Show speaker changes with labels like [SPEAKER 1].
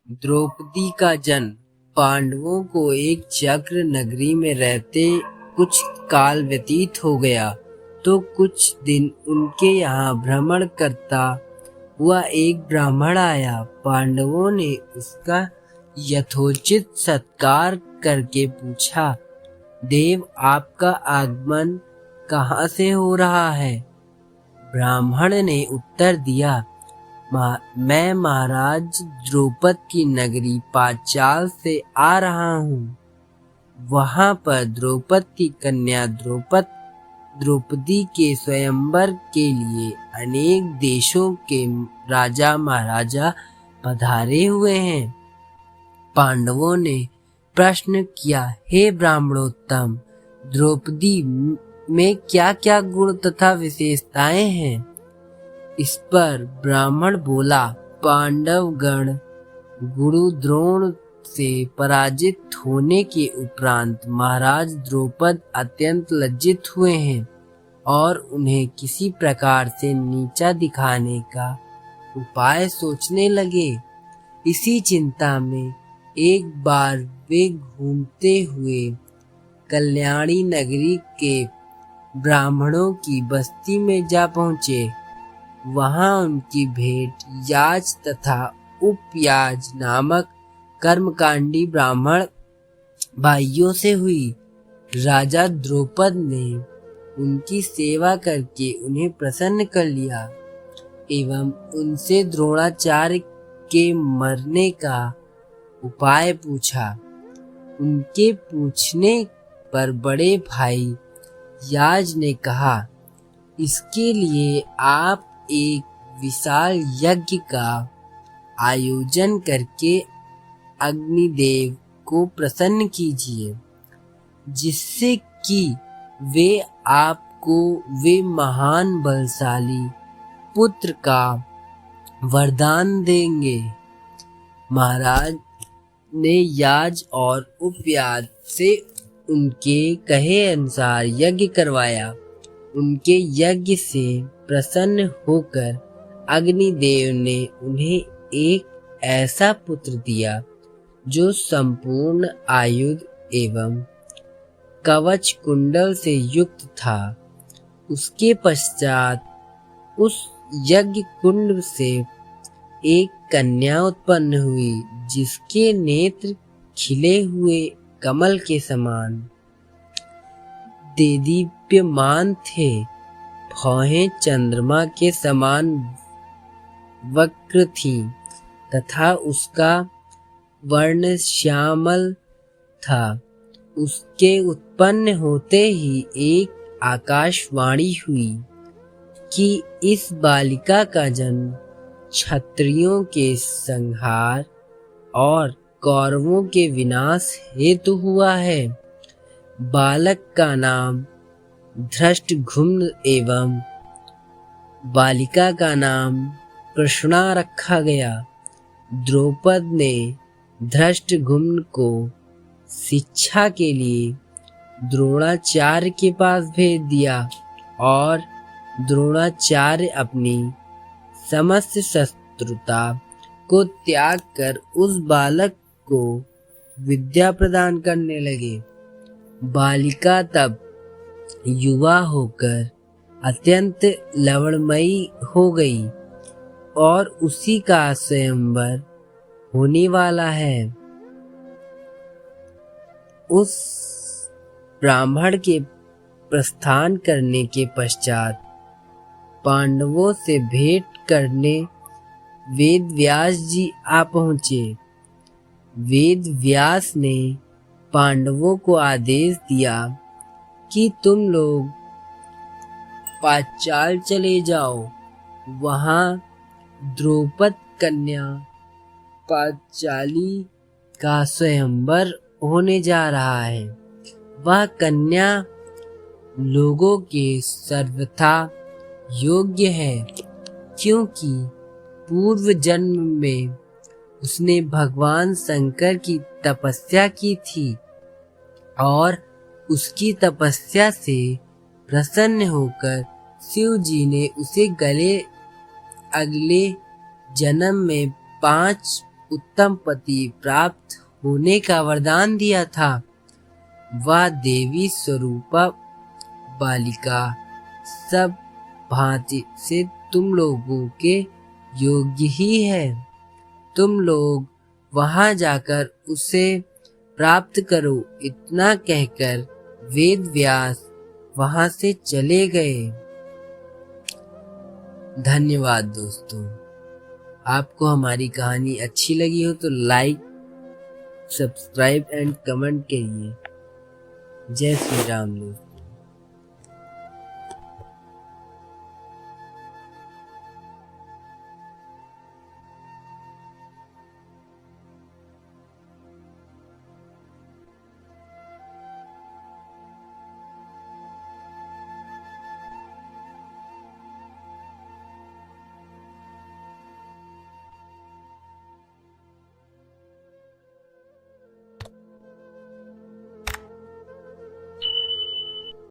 [SPEAKER 1] द्रौपदी का जन्म। पांडवों को एक चक्र नगरी में रहते कुछ काल व्यतीत हो गया तो कुछ दिन उनके यहाँ भ्रमण करता हुआ एक ब्राह्मण आया। पांडवों ने उसका यथोचित सत्कार करके पूछा, देव आपका आगमन कहाँ से हो रहा है? ब्राह्मण ने उत्तर दिया, मैं महाराज द्रौपद की नगरी पांचाल से आ रहा हूँ। वहाँ पर द्रौपद की कन्या द्रौपदी के स्वयंवर के लिए अनेक देशों के राजा महाराजा पधारे हुए हैं। पांडवों ने प्रश्न किया, हे ब्राह्मणोत्तम, द्रौपदी में क्या क्या गुण तथा विशेषताएं हैं? इस पर ब्राह्मण बोला, पांडव गण गुरु द्रोण से पराजित होने के उपरांत महाराज द्रौपद अत्यंत लज्जित हुए हैं और उन्हें किसी प्रकार से नीचा दिखाने का उपाय सोचने लगे। इसी चिंता में एक बार वे घूमते हुए कल्याणी नगरी के ब्राह्मणों की बस्ती में जा पहुँचे। वहाँ उनकी भेंट याज तथा उपयाज नामक कर्मकांडी ब्राह्मण भाइयों से हुई। राजा द्रौपद ने उनकी सेवा करके उन्हें प्रसन्न कर लिया एवं उनसे द्रोणाचार्य के मरने का उपाय पूछा। उनके पूछने पर बड़े भाई याज ने कहा, इसके लिए आप एक विशाल यज्ञ का आयोजन करके अग्निदेव को प्रसन्न कीजिए, जिससे कि वे आपको वे महान बलशाली पुत्र का वरदान देंगे। महाराज ने याज और उपयाज से उनके कहे अनुसार यज्ञ करवाया। उनके यज्ञ से प्रसन्न होकर अग्निदेव ने उन्हें एक ऐसा पुत्र दिया जो संपूर्ण आयुध एवं कवच कुंडल से युक्त था। उसके पश्चात उस यज्ञ कुंड से एक कन्या उत्पन्न हुई, जिसके नेत्र खिले हुए कमल के समान देदीप्यमान थे। भौहें चंद्रमा के समान वक्र थीं तथा उसका वर्ण श्यामल था। उसके उत्पन्न होते ही एक आकाशवाणी हुई कि इस बालिका का जन्म क्षत्रियों के संहार और कौरवों के विनाश हेतु हुआ है। बालक का नाम धृष्टद्युम्न एवं बालिका का नाम कृष्णा रखा गया। द्रौपद ने धृष्टद्युम्न को शिक्षा के लिए द्रोणाचार्य के पास भेज दिया और द्रोणाचार्य अपनी समस्त शत्रुता को त्याग कर उस बालक को विद्या प्रदान करने लगे। बालिका तब युवा होकर अत्यंत लवणमयी हो गई और उसी का स्वयंवर होने वाला है। उस ब्राह्मण के प्रस्थान करने के पश्चात पांडवों से भेंट करने वेद व्यास जी आ पहुँचे। वेद व्यास ने पांडवों को आदेश दिया कि तुम लोग पांचाल चले जाओ। वहाँ द्रौपद कन्या पांचाली का स्वयंवर होने जा रहा है। वह कन्या लोगों के सर्वथा योग्य है, क्योंकि पूर्व जन्म में उसने भगवान शंकर की तपस्या की थी और उसकी तपस्या से प्रसन्न होकर शिव जी ने उसे अगले जन्म में 5 उत्तम पति प्राप्त होने का वरदान दिया था, वह देवी स्वरूपा बालिका सब भांति से तुम लोगों के योग्य ही है। तुम लोग वहां जाकर उसे प्राप्त करो। इतना कहकर वेद व्यास वहां से चले गए। धन्यवाद दोस्तों। आपको हमारी कहानी अच्छी लगी हो तो लाइक, सब्सक्राइब एंड कमेंट करिए। जय श्री राम दोस्तों।